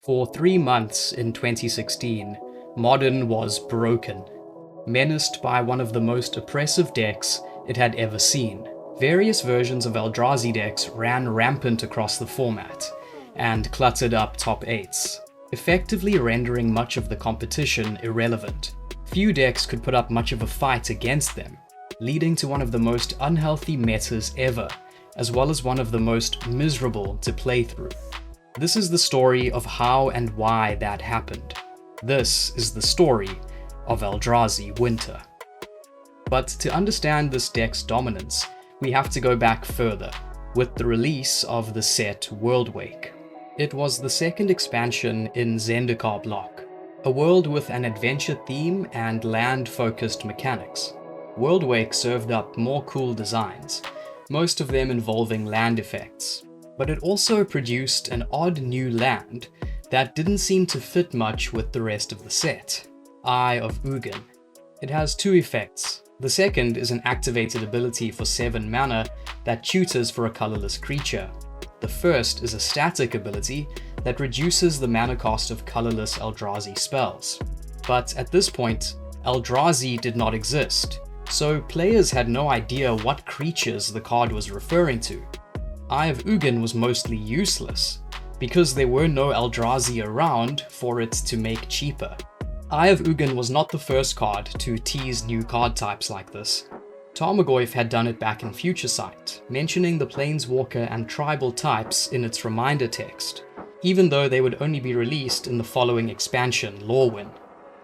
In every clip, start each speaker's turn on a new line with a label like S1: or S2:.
S1: For 3 months in 2016, Modern was broken, menaced by one of the most oppressive decks it had ever seen. Various versions of Eldrazi decks ran rampant across the format, and cluttered up top 8s, effectively rendering much of the competition irrelevant. Few decks could put up much of a fight against them, leading to one of the most unhealthy metas ever, as well as one of the most miserable to play through. This is the story of how and why that happened. This is the story of Eldrazi Winter. But to understand this deck's dominance, we have to go back further, with the release of the set Worldwake. It was the second expansion in Zendikar block, a world with an adventure theme and land-focused mechanics. Worldwake served up more cool designs, most of them involving land effects, but it also produced an odd new land that didn't seem to fit much with the rest of the set, Eye of Ugin. It has two effects. The second is an activated ability for 7 mana that tutors for a colorless creature. The first is a static ability that reduces the mana cost of colorless Eldrazi spells. But at this point, Eldrazi did not exist, so players had no idea what creatures the card was referring to. Eye of Ugin was mostly useless, because there were no Eldrazi around for it to make cheaper. Eye of Ugin was not the first card to tease new card types like this. Tarmogoyf had done it back in Future Sight, mentioning the Planeswalker and Tribal types in its reminder text, even though they would only be released in the following expansion, Lorwyn.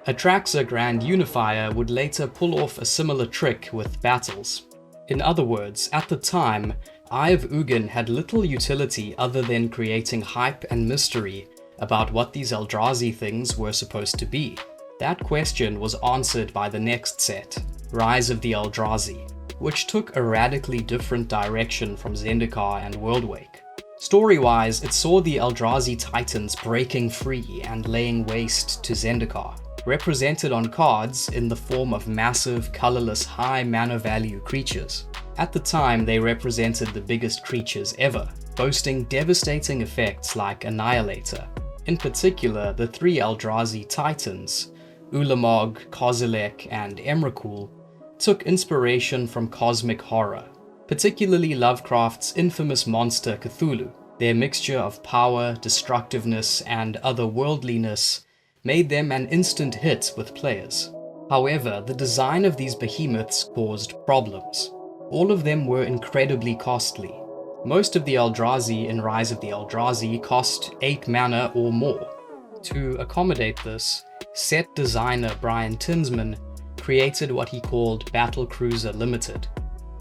S1: Atraxa Grand Unifier would later pull off a similar trick with battles. In other words, at the time, Eye of Ugin had little utility other than creating hype and mystery about what these Eldrazi things were supposed to be. That question was answered by the next set, Rise of the Eldrazi, which took a radically different direction from Zendikar and Worldwake. Story-wise, it saw the Eldrazi titans breaking free and laying waste to Zendikar, represented on cards in the form of massive, colorless, high mana value creatures. At the time, they represented the biggest creatures ever, boasting devastating effects like Annihilator. In particular, the 3 Eldrazi titans, Ulamog, Kozilek, and Emrakul, took inspiration from cosmic horror, particularly Lovecraft's infamous monster Cthulhu. Their mixture of power, destructiveness, and otherworldliness made them an instant hit with players. However, the design of these behemoths caused problems. All of them were incredibly costly. Most of the Eldrazi in Rise of the Eldrazi cost 8 mana or more. To accommodate this, set designer Brian Tinsman created what he called Battlecruiser Limited.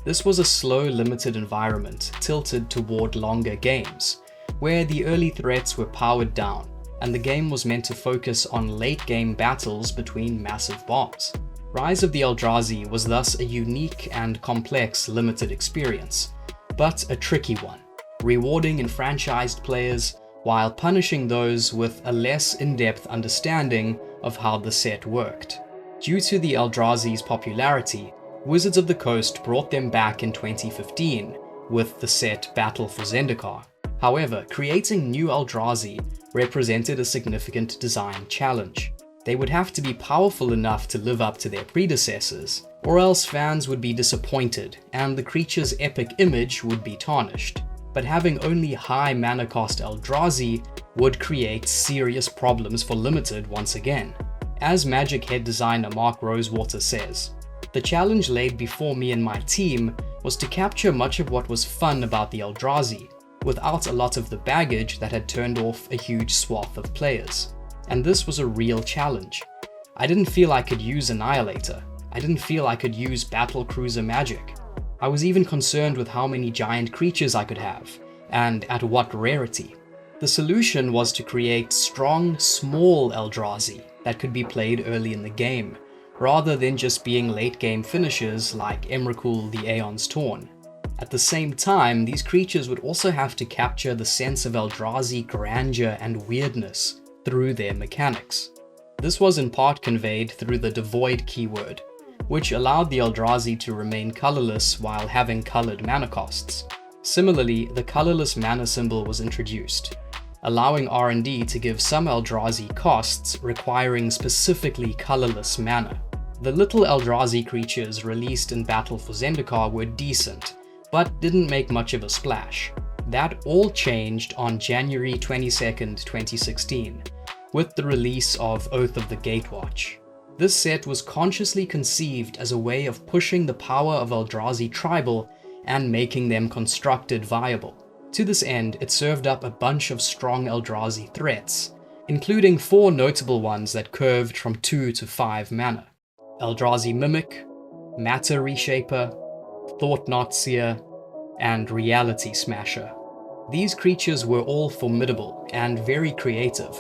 S1: This was a slow, limited environment tilted toward longer games, where the early threats were powered down, and the game was meant to focus on late-game battles between massive bombs. Rise of the Eldrazi was thus a unique and complex limited experience, but a tricky one, rewarding enfranchised players while punishing those with a less in-depth understanding of how the set worked. Due to the Eldrazi's popularity, Wizards of the Coast brought them back in 2015 with the set Battle for Zendikar. However, creating new Eldrazi represented a significant design challenge. They would have to be powerful enough to live up to their predecessors, or else fans would be disappointed and the creature's epic image would be tarnished. But having only high mana cost Eldrazi would create serious problems for Limited once again. As Magic head designer Mark Rosewater says, "The challenge laid before me and my team was to capture much of what was fun about the Eldrazi, without a lot of the baggage that had turned off a huge swath of players. And this was a real challenge. I didn't feel I could use Annihilator. I didn't feel I could use Battlecruiser magic. I was even concerned with how many giant creatures I could have, and at what rarity. The solution was to create strong, small Eldrazi that could be played early in the game, rather than just being late-game finishers like Emrakul the Aeon's Torn. At the same time, these creatures would also have to capture the sense of Eldrazi grandeur and weirdness through their mechanics. This was in part conveyed through the Devoid keyword, which allowed the Eldrazi to remain colorless while having colored mana costs. Similarly, the colorless mana symbol was introduced. allowing R&D to give some Eldrazi costs requiring specifically colorless mana. The little Eldrazi creatures released in Battle for Zendikar were decent, but didn't make much of a splash. That all changed on January 22nd, 2016, with the release of Oath of the Gatewatch. This set was consciously conceived as a way of pushing the power of Eldrazi tribal and making them constructed viable. To this end, it served up a bunch of strong Eldrazi threats, including 4 notable ones that curved from 2 to 5 mana. Eldrazi Mimic, Matter Reshaper, Thought-Knot Seer, and Reality Smasher. These creatures were all formidable and very creative.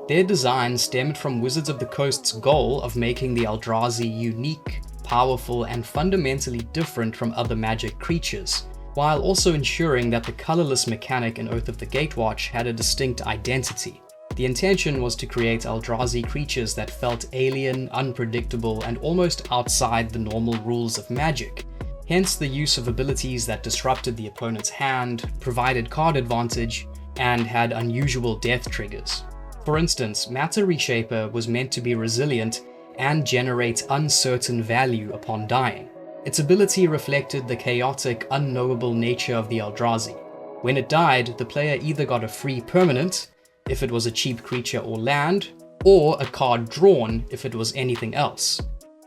S1: Their design stemmed from Wizards of the Coast's goal of making the Eldrazi unique, powerful, and fundamentally different from other Magic creatures, while also ensuring that the colorless mechanic in Oath of the Gatewatch had a distinct identity. The intention was to create Eldrazi creatures that felt alien, unpredictable, and almost outside the normal rules of Magic, hence the use of abilities that disrupted the opponent's hand, provided card advantage, and had unusual death triggers. For instance, Matter Reshaper was meant to be resilient and generate uncertain value upon dying. Its ability reflected the chaotic, unknowable nature of the Eldrazi. When it died, the player either got a free permanent, if it was a cheap creature or land, or a card drawn if it was anything else.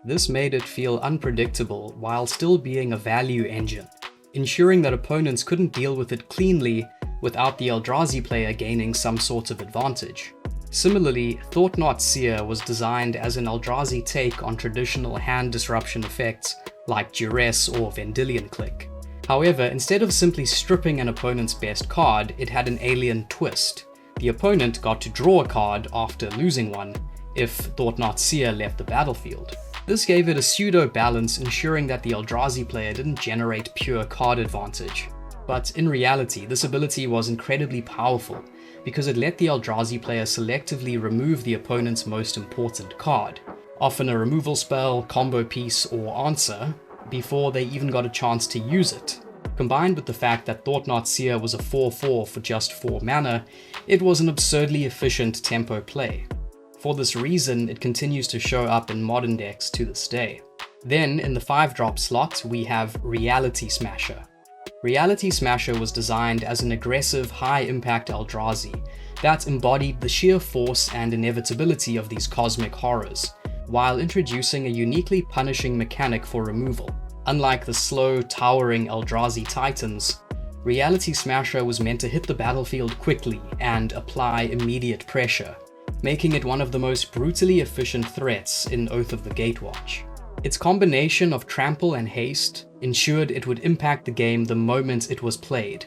S1: This made it feel unpredictable while still being a value engine, ensuring that opponents couldn't deal with it cleanly without the Eldrazi player gaining some sort of advantage. Similarly, Thought-Knot Seer was designed as an Eldrazi take on traditional hand disruption effects like Duress or Vendilion Click. However, instead of simply stripping an opponent's best card, it had an alien twist. The opponent got to draw a card after losing one if Thought-Knot Seer left the battlefield. This gave it a pseudo-balance, ensuring that the Eldrazi player didn't generate pure card advantage. But in reality, this ability was incredibly powerful, because it let the Eldrazi player selectively remove the opponent's most important card, often a removal spell, combo piece, or answer, before they even got a chance to use it. Combined with the fact that Thought-Knot Seer was a 4/4 for just 4 mana, it was an absurdly efficient tempo play. For this reason, it continues to show up in modern decks to this day. Then, in the 5-drop slot, we have Reality Smasher. Reality Smasher was designed as an aggressive, high-impact Eldrazi that embodied the sheer force and inevitability of these cosmic horrors, while introducing a uniquely punishing mechanic for removal. Unlike the slow, towering Eldrazi Titans, Reality Smasher was meant to hit the battlefield quickly and apply immediate pressure, making it one of the most brutally efficient threats in Oath of the Gatewatch. Its combination of trample and haste ensured it would impact the game the moment it was played,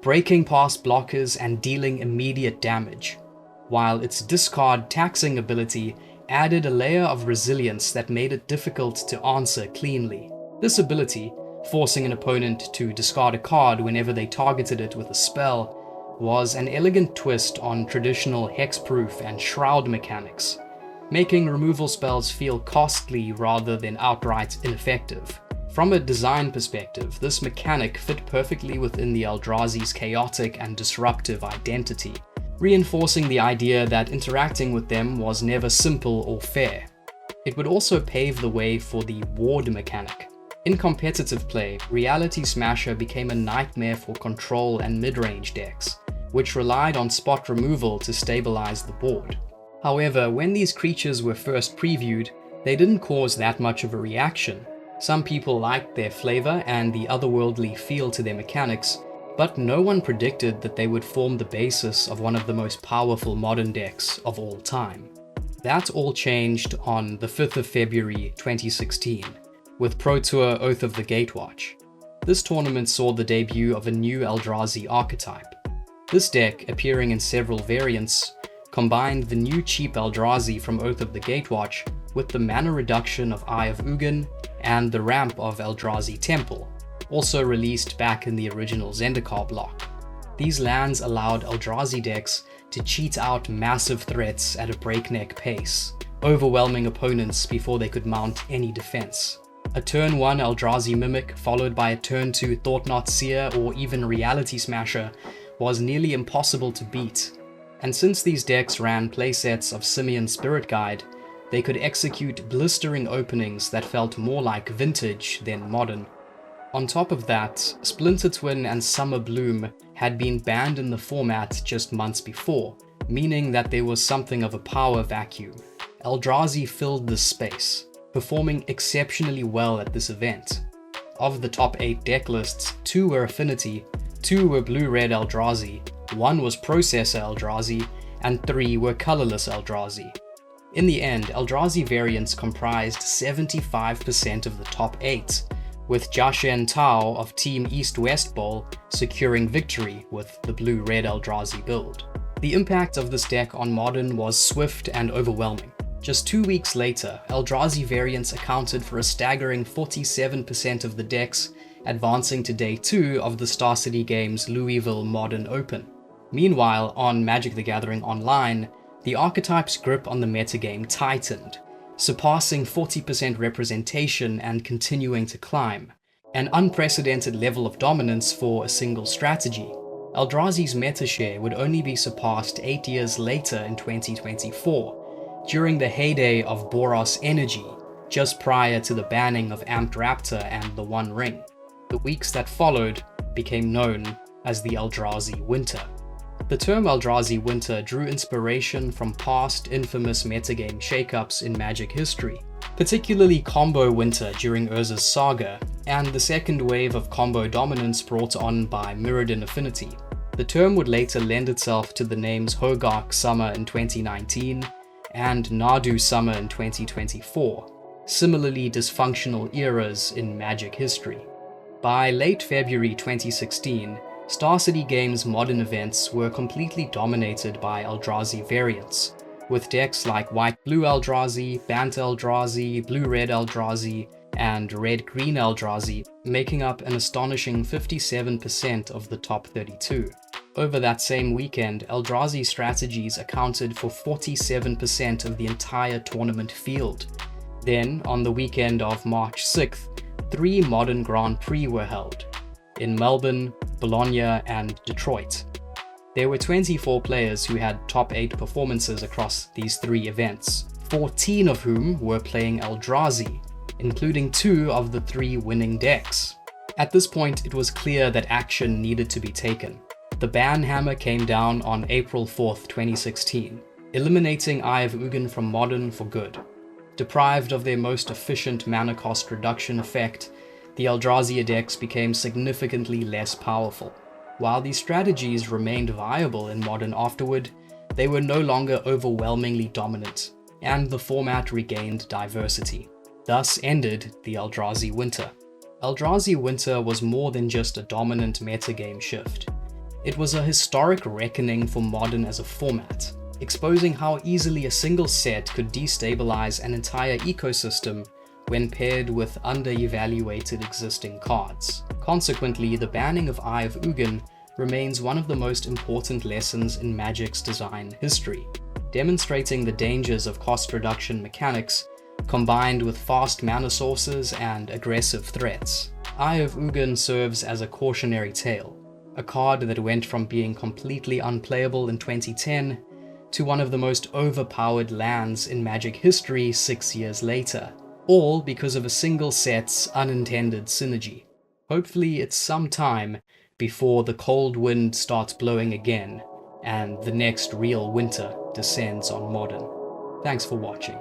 S1: breaking past blockers and dealing immediate damage, while its discard taxing ability added a layer of resilience that made it difficult to answer cleanly. This ability, forcing an opponent to discard a card whenever they targeted it with a spell, was an elegant twist on traditional hexproof and shroud mechanics, making removal spells feel costly rather than outright ineffective. From a design perspective, this mechanic fit perfectly within the Eldrazi's chaotic and disruptive identity, reinforcing the idea that interacting with them was never simple or fair. It would also pave the way for the ward mechanic. In competitive play, Reality Smasher became a nightmare for control and mid-range decks, which relied on spot removal to stabilize the board. However, when these creatures were first previewed, they didn't cause that much of a reaction. Some people liked their flavor and the otherworldly feel to their mechanics, but no one predicted that they would form the basis of one of the most powerful modern decks of all time. That all changed on the 5th of February 2016, with Pro Tour Oath of the Gatewatch. This tournament saw the debut of a new Eldrazi archetype. This deck, appearing in several variants, combined the new cheap Eldrazi from Oath of the Gatewatch with the mana reduction of Eye of Ugin and the ramp of Eldrazi Temple, also released back in the original Zendikar block. These lands allowed Eldrazi decks to cheat out massive threats at a breakneck pace, overwhelming opponents before they could mount any defense. A turn 1 Eldrazi Mimic followed by a turn 2 Thought-Knot Seer or even Reality Smasher was nearly impossible to beat. And since these decks ran playsets of Simian Spirit Guide, they could execute blistering openings that felt more like vintage than modern. On top of that, Splinter Twin and Summer Bloom had been banned in the format just months before, meaning that there was something of a power vacuum. Eldrazi filled this space, performing exceptionally well at this event. Of the top 8 deck lists, 2 were Affinity, 2 were Blue-Red Eldrazi, 1 was Processor Eldrazi, and 3 were Colorless Eldrazi. In the end, Eldrazi variants comprised 75% of the top 8, with Jashen Tao of Team East-West Bowl securing victory with the Blue-Red Eldrazi build. The impact of this deck on Modern was swift and overwhelming. Just 2 weeks later, Eldrazi variants accounted for a staggering 47% of the decks, advancing to Day 2 of the Star City Games Louisville Modern Open. Meanwhile, on Magic the Gathering Online, the archetype's grip on the metagame tightened, surpassing 40% representation and continuing to climb, an unprecedented level of dominance for a single strategy. Eldrazi's meta share would only be surpassed 8 years later in 2024, during the heyday of Boros Energy, just prior to the banning of Amped Raptor and the One Ring. The weeks that followed became known as the Eldrazi Winter. The term Eldrazi Winter drew inspiration from past infamous metagame shakeups in Magic history, particularly Combo Winter during Urza's Saga, and the second wave of combo dominance brought on by Mirrodin Affinity. The term would later lend itself to the names Hogark Summer in 2019 and Nadu Summer in 2024, similarly dysfunctional eras in Magic history. By late February 2016, Star City Games' modern events were completely dominated by Eldrazi variants, with decks like White-Blue Eldrazi, Bant Eldrazi, Blue-Red Eldrazi, and Red-Green Eldrazi making up an astonishing 57% of the top 32. Over that same weekend, Eldrazi strategies accounted for 47% of the entire tournament field. Then, on the weekend of March 6th, 3 modern Grand Prix were held, in Melbourne, Bologna, and Detroit. There were 24 players who had top 8 performances across these 3 events, 14 of whom were playing Eldrazi, including 2 of the 3 winning decks. At this point, it was clear that action needed to be taken. The ban hammer came down on April 4th, 2016, eliminating Eye of Ugin from Modern for good. Deprived of their most efficient mana cost reduction effect, the Eldrazi decks became significantly less powerful. While these strategies remained viable in Modern afterward, they were no longer overwhelmingly dominant, and the format regained diversity. Thus ended the Eldrazi Winter. Eldrazi Winter was more than just a dominant metagame shift. It was a historic reckoning for Modern as a format, exposing how easily a single set could destabilize an entire ecosystem when paired with under-evaluated existing cards. Consequently, the banning of Eye of Ugin remains one of the most important lessons in Magic's design history, demonstrating the dangers of cost reduction mechanics combined with fast mana sources and aggressive threats. Eye of Ugin serves as a cautionary tale, a card that went from being completely unplayable in 2010 to one of the most overpowered lands in Magic history 6 years later, all because of a single set's unintended synergy. Hopefully it's some time before the cold wind starts blowing again and the next real winter descends on Modern. Thanks for watching.